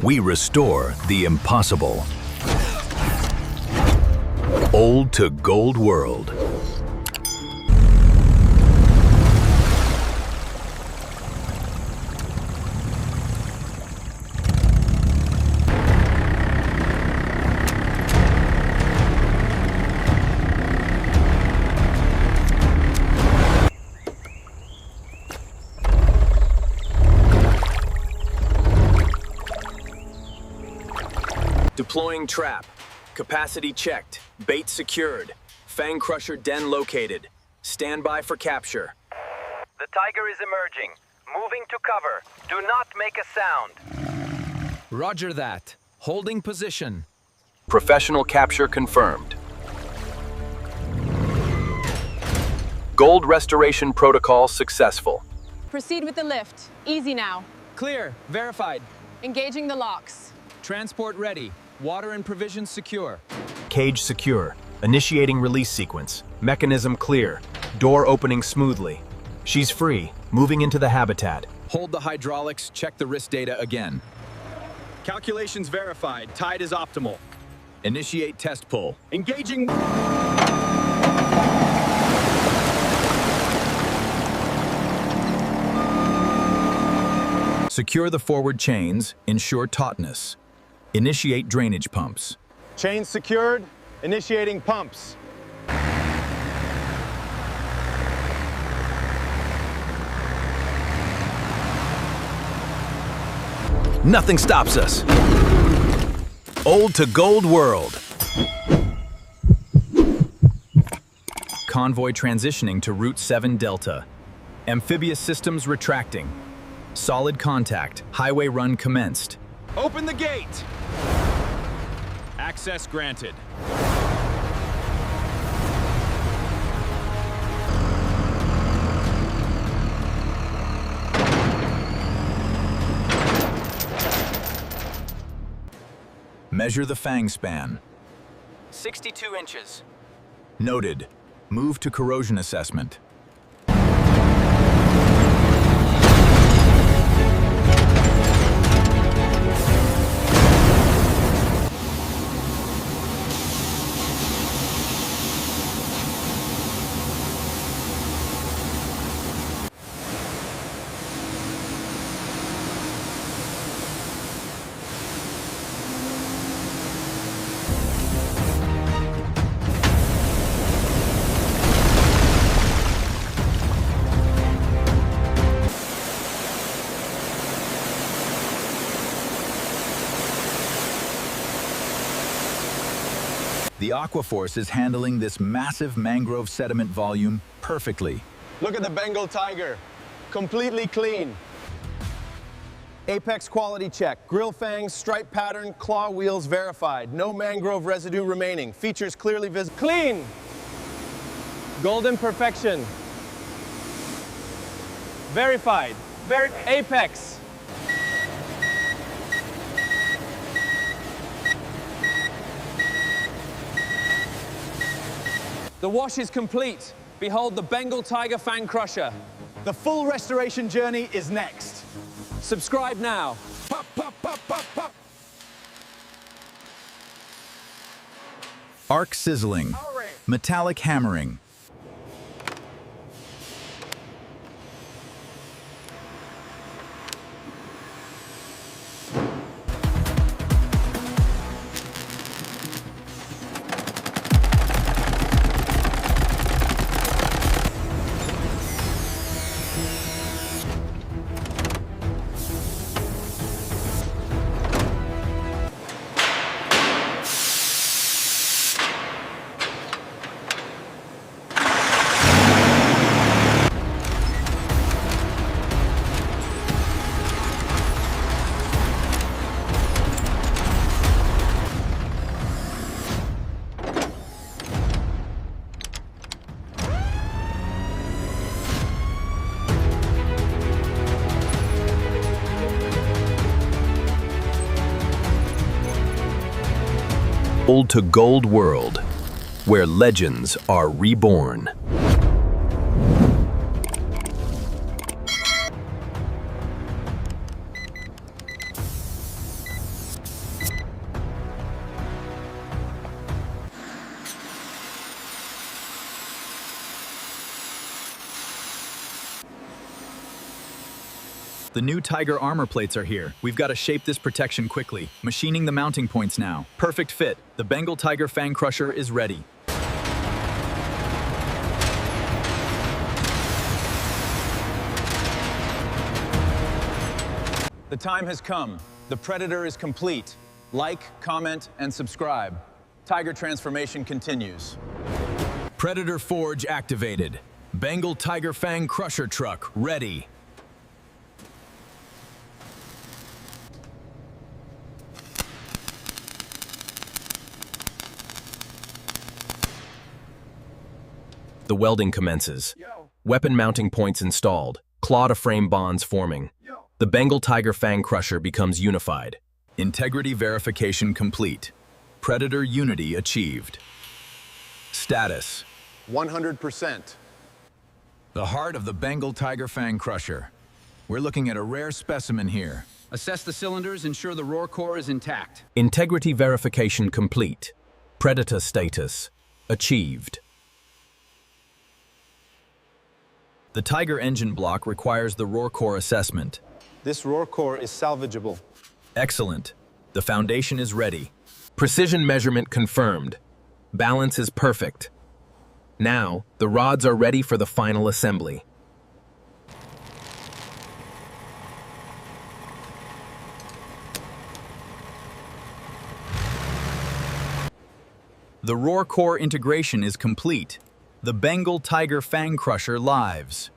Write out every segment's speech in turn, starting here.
We restore the impossible. Old to gold world. Deploying trap. Capacity checked. Bait secured. Fang crusher den located. Stand by for capture. The tiger is emerging. Moving to cover. Do not make a sound. Roger that. Holding position. Professional capture confirmed. Gold restoration protocol successful. Proceed with the lift. Easy now. Clear. Verified. Engaging the locks. Transport ready. Water and provisions secure. Cage secure. Initiating release sequence. Mechanism clear. Door opening smoothly. She's free. Moving into the habitat. Hold the hydraulics. Check the wrist data again. Calculations verified. Tide is optimal. Initiate test pull. Engaging. Secure the forward chains. Ensure tautness. Initiate drainage pumps. Chains secured. Initiating pumps. Nothing stops us. Old to gold world. Convoy transitioning to Route 7 Delta. Amphibious systems retracting. Solid contact. Highway run commenced. Open the gate. Access granted. Measure the Fang span. 62 inches. Noted. Move to corrosion assessment. The Aquaforce is handling this massive mangrove sediment volume perfectly. Look at the Bengal tiger. Completely clean. Apex quality check. Grill fangs, stripe pattern, claw wheels verified. No mangrove residue remaining. Features clearly visible. Clean! Golden perfection. Verified. Apex. The wash is complete. Behold the Bengal Tiger Fang Crusher. The full restoration journey is next. Subscribe now. Pop, pop, pop, pop, pop. Arc sizzling. Metallic hammering. Old to gold world. where legends are reborn. The new Tiger armor plates are here. We've got to shape this protection quickly. Machining the mounting points now. Perfect fit. The Bengal Tiger Fang Crusher is ready. The time has come. The Predator is complete. Like, comment, and subscribe. Tiger transformation continues. Predator Forge activated. Bengal Tiger Fang Crusher Truck ready. The welding commences. Weapon mounting points installed. Claw-to-frame bonds forming. The Bengal Tiger Fang Crusher becomes unified. Integrity verification complete. Predator unity achieved. Status: 100%. the heart of the Bengal Tiger Fang Crusher. We're looking at a rare specimen here. Assess the cylinders, ensure the roar core is intact. Integrity verification complete. Predator status achieved. The Tiger engine block requires the roar core assessment. This roar core is salvageable. Excellent. The foundation is ready. Precision measurement confirmed. Balance is perfect. Now, the rods are ready for the final assembly. The roar core integration is complete. The Bengal Tiger Fang Crusher lives.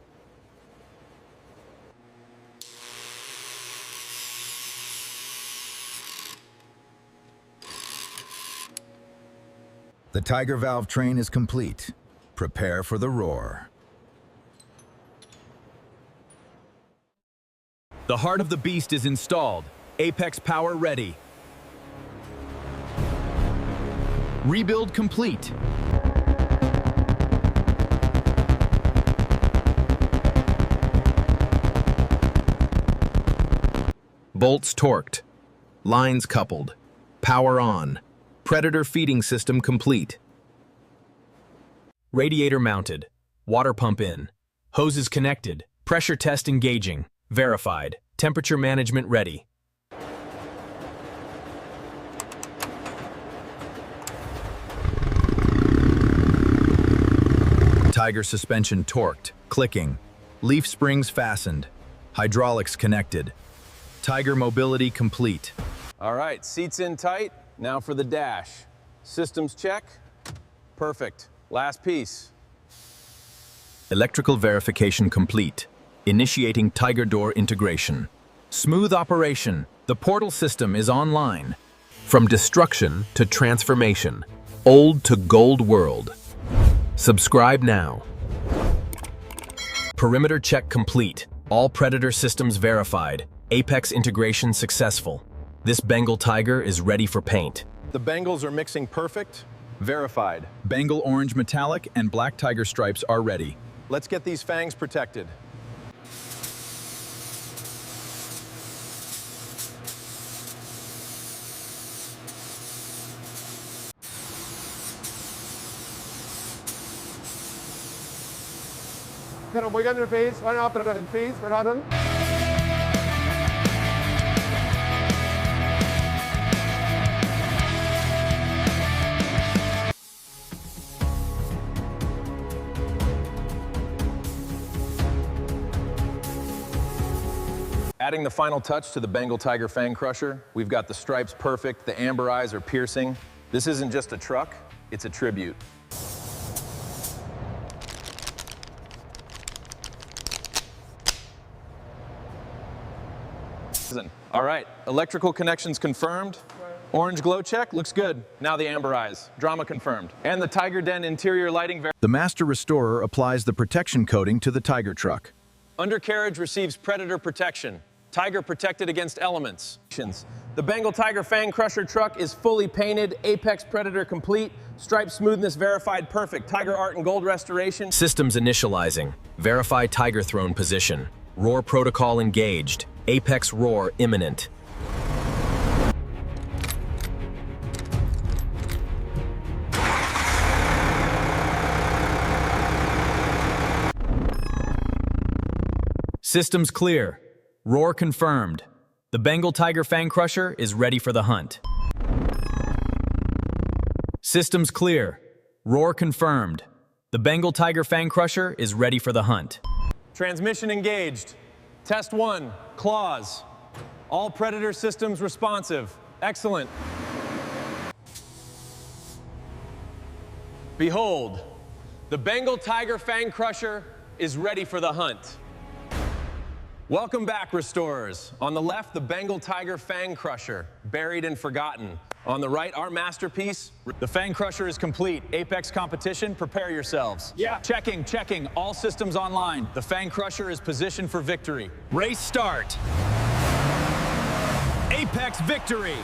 The Tiger valve train is complete. Prepare for the roar. The heart of the beast is installed. Apex power ready. Rebuild complete. Bolts torqued. Lines coupled. Power on. Predator feeding system complete. Radiator mounted. Water pump in. Hoses connected. Pressure test engaging. Verified. Temperature management ready. Tiger suspension torqued. Clicking. Leaf springs fastened. Hydraulics connected. Tiger mobility complete. All right, seats in tight. Now for the dash. Systems check. Perfect. Last piece. Electrical verification complete. Initiating Tiger door integration. Smooth operation. The portal system is online. From destruction to transformation. Old to gold world. Subscribe now. Perimeter check complete. All Predator systems verified. Apex integration successful. This Bengal Tiger is ready for paint. The Bengals are mixing perfect. Verified. Bengal orange metallic and black tiger stripes are ready. Let's get these fangs protected. Adding the final touch to the Bengal Tiger Fang Crusher, we've got the stripes perfect, the amber eyes are piercing. This isn't just a truck, it's a tribute. All right, electrical connections confirmed. Orange glow check, looks good. Now the amber eyes, drama confirmed. And the Tiger Den interior lighting. The Master Restorer applies the protection coating to the Tiger truck. Undercarriage receives Predator protection. Tiger protected against elements. The Bengal Tiger Fang Crusher truck is fully painted, Apex Predator complete. Stripe smoothness verified perfect. Tiger art and gold restoration. Systems initializing. Verify tiger throne position. Roar protocol engaged. Apex roar imminent. Systems clear. Roar confirmed. The Bengal tiger Fang crusher is ready for the hunt. Systems clear. Roar confirmed. The Bengal tiger Fang crusher is ready for the hunt. Transmission engaged. Test 1, claws. All predator systems responsive. Excellent. Behold, the Bengal tiger Fang crusher is ready for the hunt. Welcome back, restorers. On the left, the Bengal tiger Fang crusher, buried and forgotten. On the right, our masterpiece. The Fang crusher is complete. Apex competition, prepare yourselves. Yeah. Checking. All systems online. The Fang crusher is positioned for victory. Race start. Apex victory.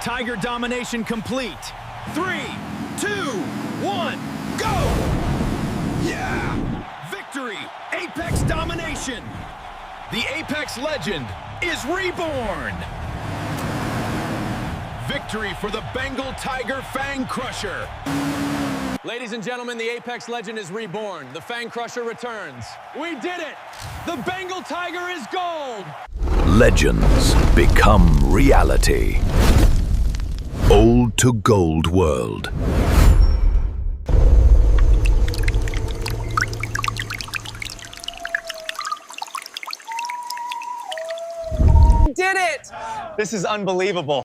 Tiger domination complete. 3, 2, 1, go! Yeah! Victory! Apex domination! The Apex legend is reborn! Victory for the Bengal tiger Fang crusher! Ladies and gentlemen, the Apex legend is reborn. The Fang crusher returns. We did it! The Bengal tiger is gold! Legends become reality. Old to Gold World. Did it! This is unbelievable.